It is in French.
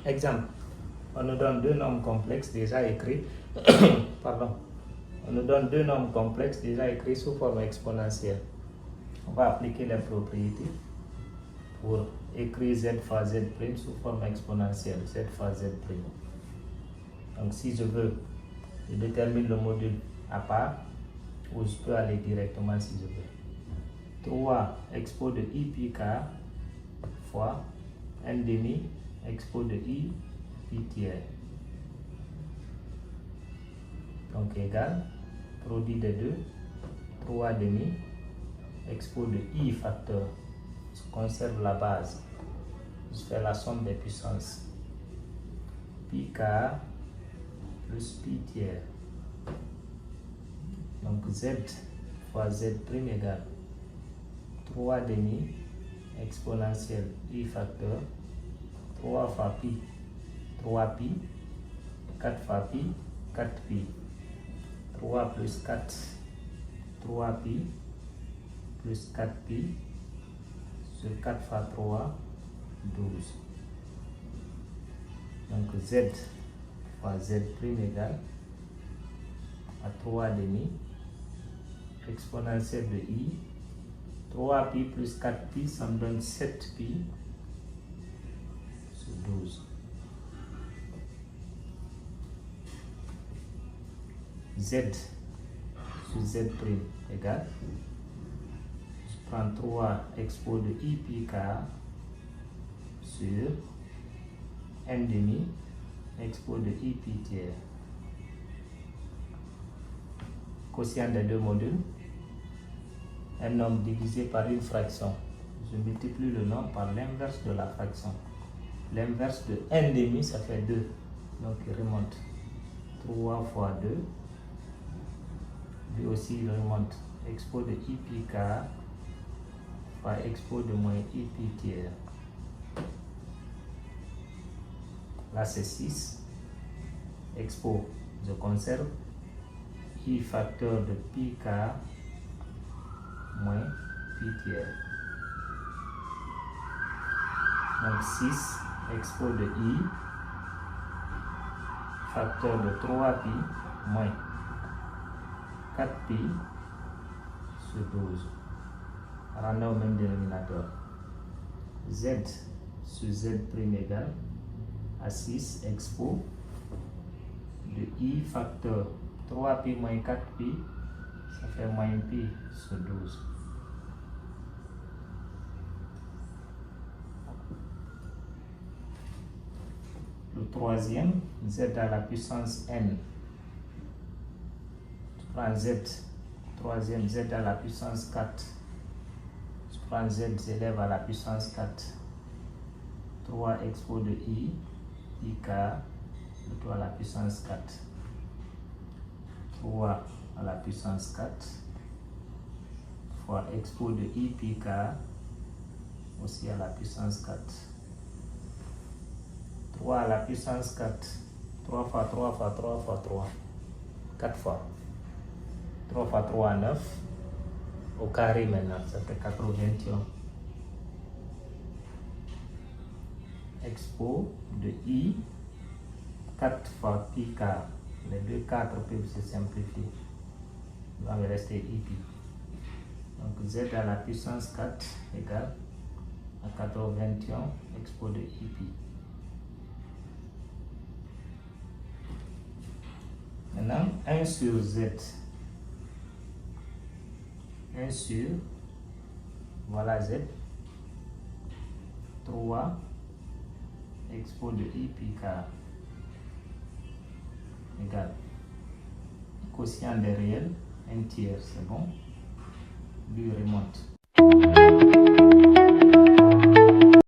Exemple, on nous donne deux nombres complexes déjà écrits. Pardon. On nous donne deux nombres complexes déjà écrits sous forme exponentielle. On va appliquer les propriétés pour écrire z fois z' sous forme exponentielle, z fois z'. Donc si je veux, je détermine le module à part, ou je peux aller directement si je veux. 3 expo de i pi k fois n demi expo de i pi tiers. Donc égal, produit des deux, 3 demi expo de i facteur. Je conserve la base. Je fais la somme des puissances. Pi k plus pi tiers. Donc z fois z' égale 3 demi exponentielle i facteur 3 fois pi, 3 pi, 4 fois pi, 4 pi, 3 plus 4, 3 pi, plus 4 pi, sur 4 fois 3, 12. Donc z fois z' égale à 3 demi exponentielle de i, 3 pi plus 4 pi, ça me donne 7 pi sur 12. Z sur z' égale, je prends 3 expo de i pi k sur n demi expo de i pi tiers. Quotient des deux modules, un nombre divisé par une fraction. Je multiplie le nombre par l'inverse de la fraction. L'inverse de n demi, ça fait 2. Donc il remonte 3 fois 2. Lui aussi il remonte expo de i pi k fois expo de moins i pi tiers. Là c'est 6. Expo, je conserve. I facteur de pi k moins pi tiers. Donc 6 expo de i facteur de 3 pi moins 4 pi sur 12. Ramener au même dénominateur. Z sur z' égale à 6 expo de i facteur 3 pi moins 4 pi, ça fait moins pi sur 12. Le troisième, z à la puissance n. Je prends z, troisième z à la puissance 4. Je prends z, j'élève à la puissance 4. 3 expo de i, ik, le tout à la puissance 4. 3 à la puissance 4 fois expo de i pi k aussi à la puissance 4. 3 à la puissance 4. 3 fois 3 fois 3 fois 3. 4 fois. 3 fois 3, 9. Au carré maintenant, ça fait 81. Expo de i 4 fois pi k. Les deux 4 peuvent se simplifier. Il va me rester i pi. Donc z à la puissance 4 égale à 81 expo de i pi. Maintenant, 1 sur z. 1 sur, voilà z. 3 expo de i pi k égale quotient des réels, un tiers, c'est bon, lui remonte.